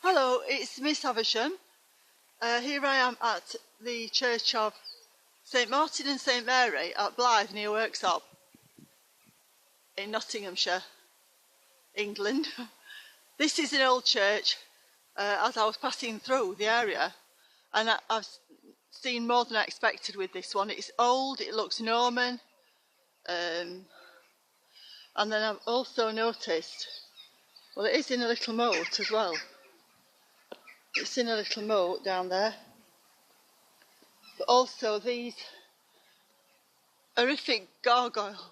Hello, it's Miss Havisham. Here I am at the Church of St Martin and St Mary at Blyth near Worksop in Nottinghamshire, England. This is an old church. As I was passing through the area, and I've seen more than I expected with this one. It's old, it looks Norman, and then I've also noticed, well, it is in a little moat as well. It's in a little moat down there. But also these horrific gargoyles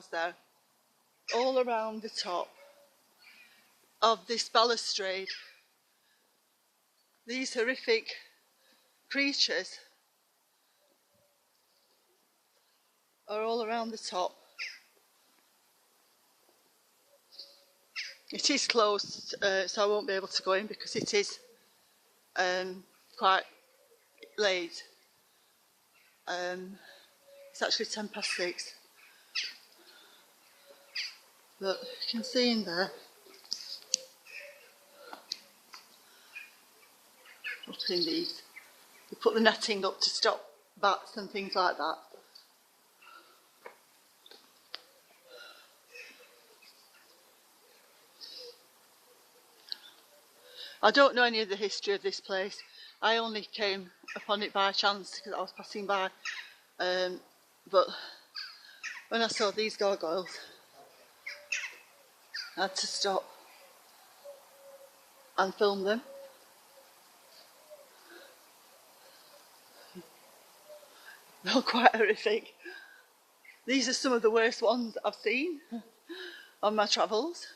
there, all around the top of this balustrade. These horrific creatures are all around the top. It is closed, so I won't be able to go in because it is quite late. It's actually 6:10. But you can see in there, look in these, we put the netting up to stop bats and things like that. I don't know any of the history of this place. I only came upon it by chance because I was passing by. But when I saw these gargoyles, I had to stop and film them. They're quite horrific. These are some of the worst ones I've seen on my travels.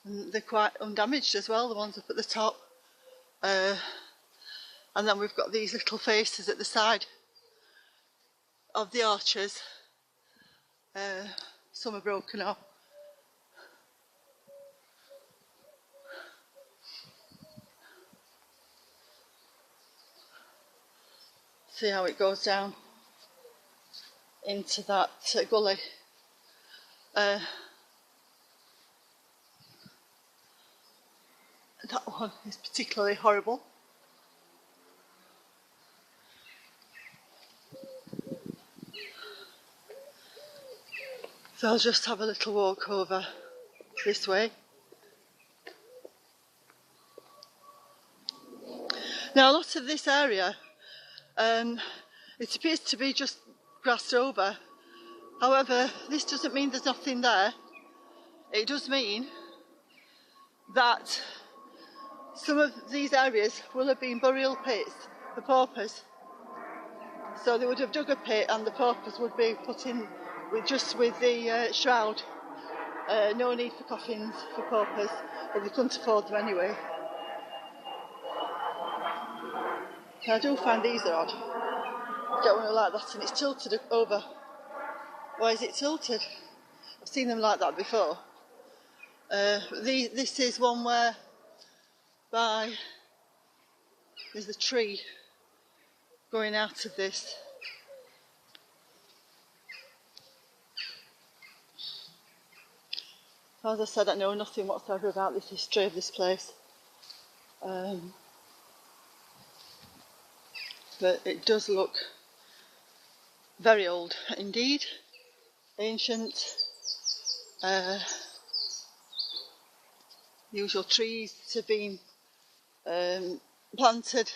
And they're quite undamaged as well, the ones up at the top. And then we've got these little faces at the side of the arches. Some are broken off. See how it goes down into that gully. That one is particularly horrible. So I'll just have a little walk over this way. Now a lot of this area, it appears to be just grassed over. However, this doesn't mean there's nothing there. It does mean that some of these areas will have been burial pits for paupers. So they would have dug a pit and the paupers would be put in with the shroud. No need for coffins for paupers, but they couldn't afford them anyway. I do find these are odd. I get one like that and it's tilted over. Why is it tilted? I've seen them like that before. This is one where there's a tree going out of this. As I said, I know nothing whatsoever about the history of this place. But it does look very old indeed, ancient. Usual trees have been planted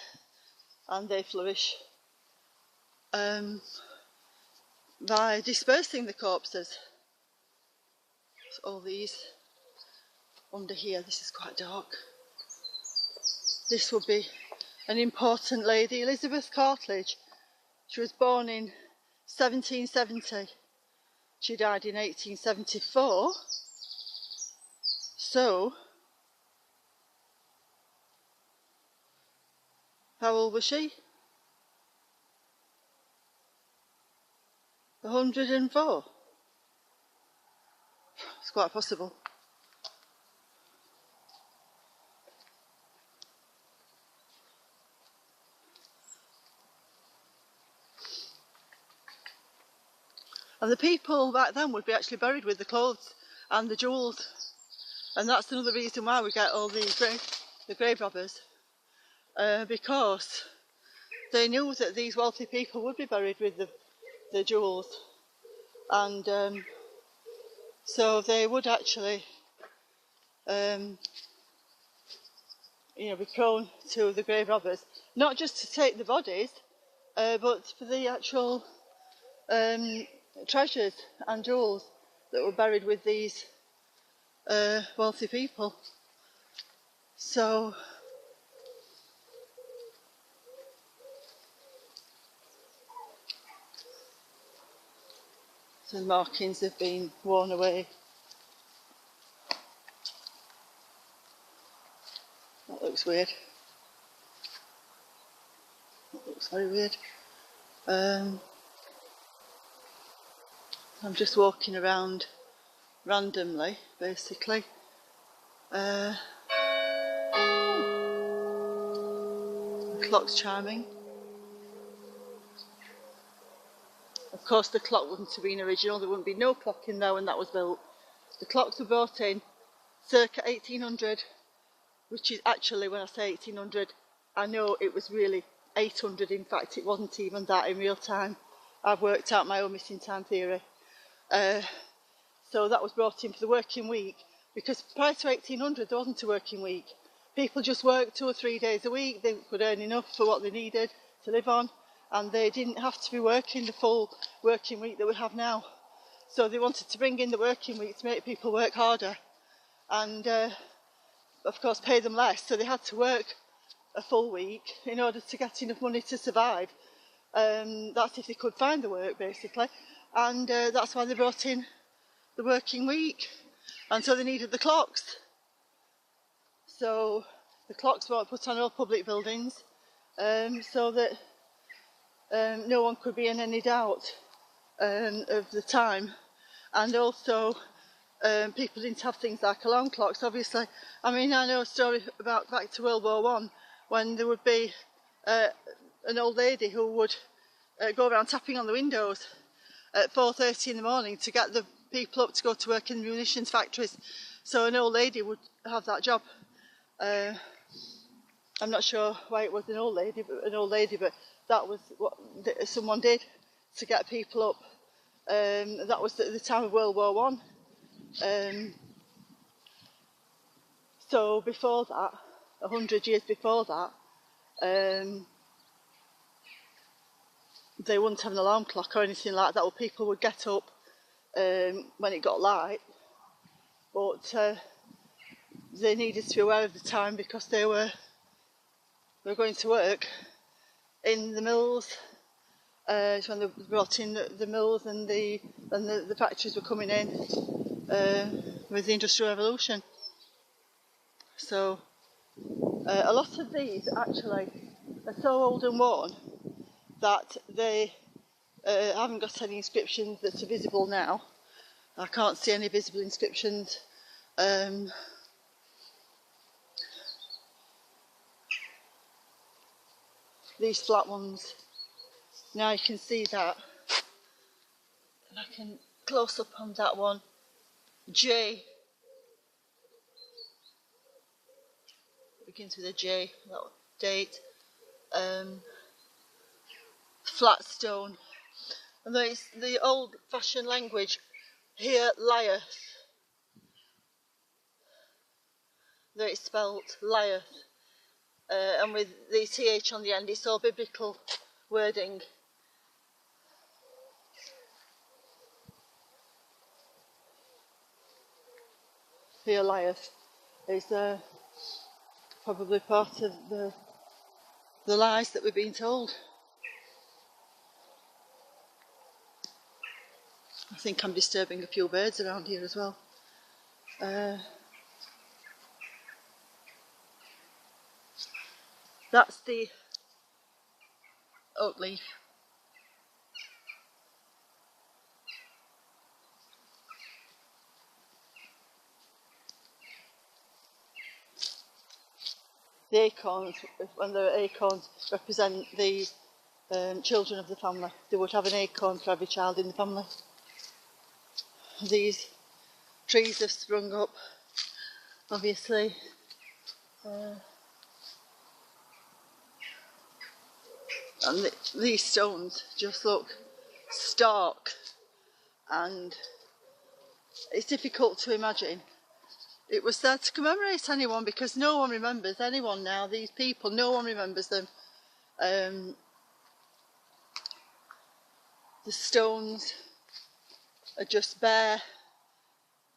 and they flourish by dispersing the corpses. So all these under here, this is quite dark. This would be an important lady, Elizabeth Cartledge. She was born in 1770. She died in 1874. So, how old was she? 104. It's quite possible. And the people back then would be actually buried with the clothes and the jewels And that's another reason why we get all the grave robbers, because they knew that these wealthy people would be buried with the jewels, and so they would actually be prone to the grave robbers, not just to take the bodies, but for the actual treasures and jewels that were buried with these wealthy people. So the markings have been worn away. That looks weird. That looks very weird. I'm just walking around randomly, basically. The clock's chiming. Of course, the clock wouldn't have been original. There wouldn't be no clock in there when that was built. The clocks were brought in circa 1800, which is actually, when I say 1800, I know it was really 800. In fact, it wasn't even that in real time. I've worked out my own missing time theory. So that was brought in for the working week, because prior to 1800 there wasn't a working week. People just worked 2 or 3 days a week. They could earn enough for what they needed to live on, and they didn't have to be working the full working week that we have now. So they wanted to bring in the working week to make people work harder and of course pay them less, so they had to work a full week in order to get enough money to survive. That's if they could find the work, basically, and that's why they brought in the working week, and so they needed the clocks. So the clocks were put on all public buildings, so that no one could be in any doubt of the time, and also people didn't have things like alarm clocks, obviously. I mean, I know a story about back to World War I, when there would be an old lady who would go around tapping on the windows at 4:30 in the morning to get the people up to go to work in the munitions factories. So an old lady would have that job. I'm not sure why it was an old lady, but that was what someone did to get people up. That was at the time of World War I. So before that, 100 years before that, they wouldn't have an alarm clock or anything like that, or people would get up when it got light, but they needed to be aware of the time because they were going to work in the mills. When they brought in the mills and the factories were coming in with the Industrial Revolution. So a lot of these actually are so old and worn that they haven't got any inscriptions that are visible now. I can't see any visible inscriptions. These flat ones, now you can see that, and I can close up on that one. J, begins with a J, that date. Flat stone, and there is the old-fashioned language here, lieth. There it's spelt lieth, and with the th on the end, it's all biblical wording. Here lieth is probably part of the lies that we're being told. I think I'm disturbing a few birds around here as well. That's the oak leaf. The acorns, when the acorns represent the children of the family, they would have an acorn for every child in the family. These trees have sprung up obviously. And these stones just look stark, and it's difficult to imagine it was there to commemorate anyone, because no one remembers anyone now. These people, no one remembers them. The stones are just bare,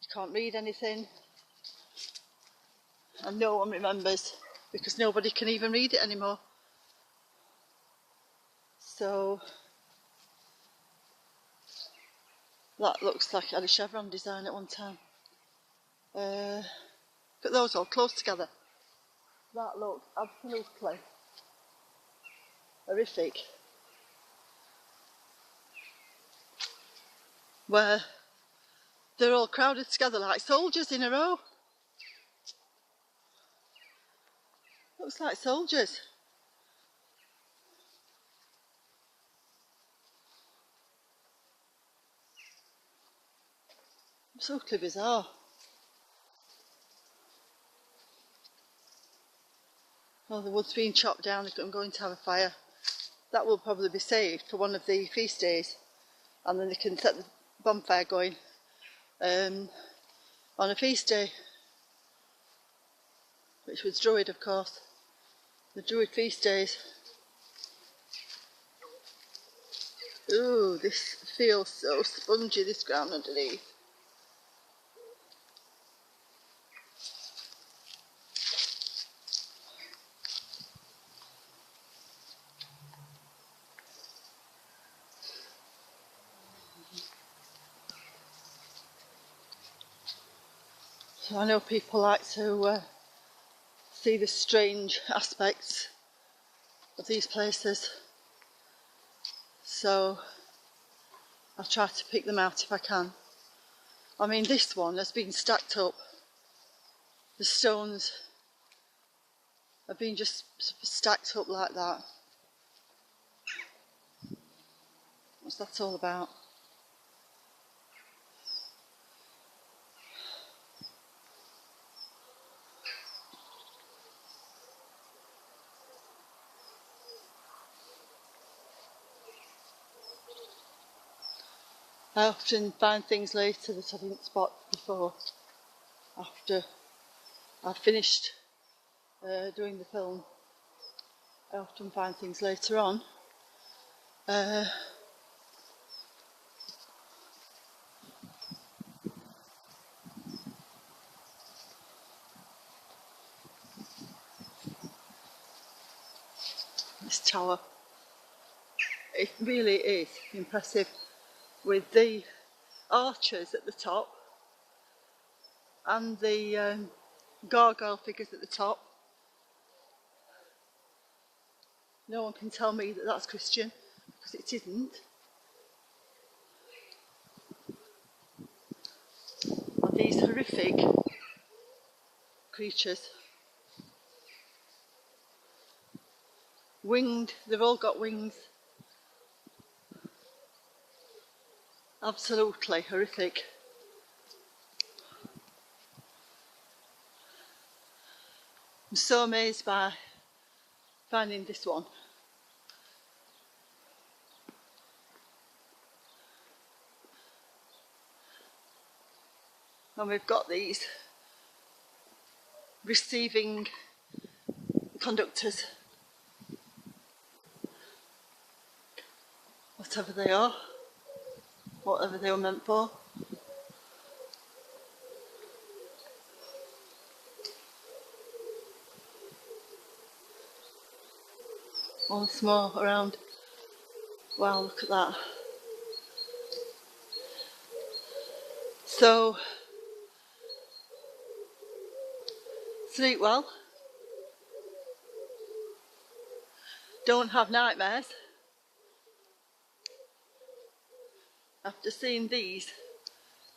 you can't read anything, and no one remembers because nobody can even read it anymore. So that looks like it had a chevron design at one time. Look at those all close together. That looks absolutely horrific. Where they're all crowded together like soldiers in a row. Looks like soldiers. Absolutely bizarre. Oh, the wood's been chopped down, I'm going to have a fire. That will probably be saved for one of the feast days, and then they can set the bonfire going on a feast day, which was Druid, of course. The Druid feast days. Ooh, this feels so spongy, this ground underneath. So I know people like to see the strange aspects of these places, so I'll try to pick them out if I can. I mean, this one has been stacked up. The stones have been just stacked up like that. What's that all about? I often find things later that I didn't spot before, after I've finished doing the film. I often find things later on. This tower, it really is impressive, with the arches at the top and the gargoyle figures at the top. No one can tell me that that's Christian, because it isn't. And these horrific creatures, winged, they've all got wings. Absolutely horrific. I'm so amazed by finding this one. And we've got these receiving conductors, whatever they are, whatever they were meant for. Once more around. Wow, look at that. So, sleep well. Don't have nightmares. After seeing these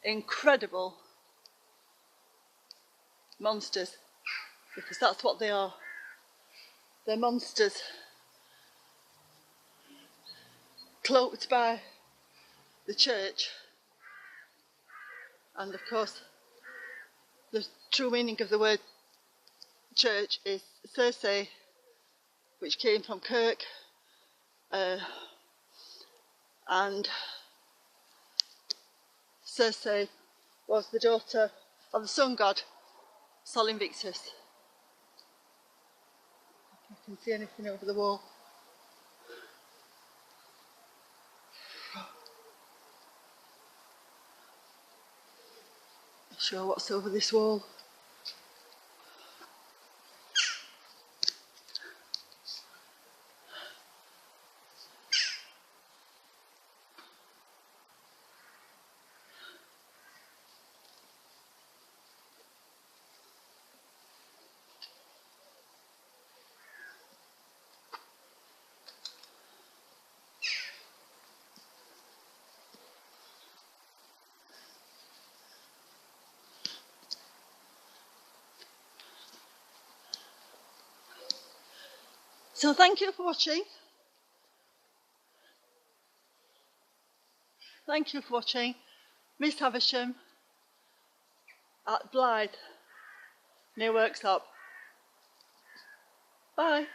incredible monsters, because that's what they are. They're monsters, cloaked by the church, and of course the true meaning of the word church is Circe, which came from Kirk, and Circe was the daughter of the sun god Sol Invictus. If you can see anything over the wall. Not sure what's over this wall. So thank you for watching. Thank you for watching Miss Havisham at Blyth near Worksop. Bye.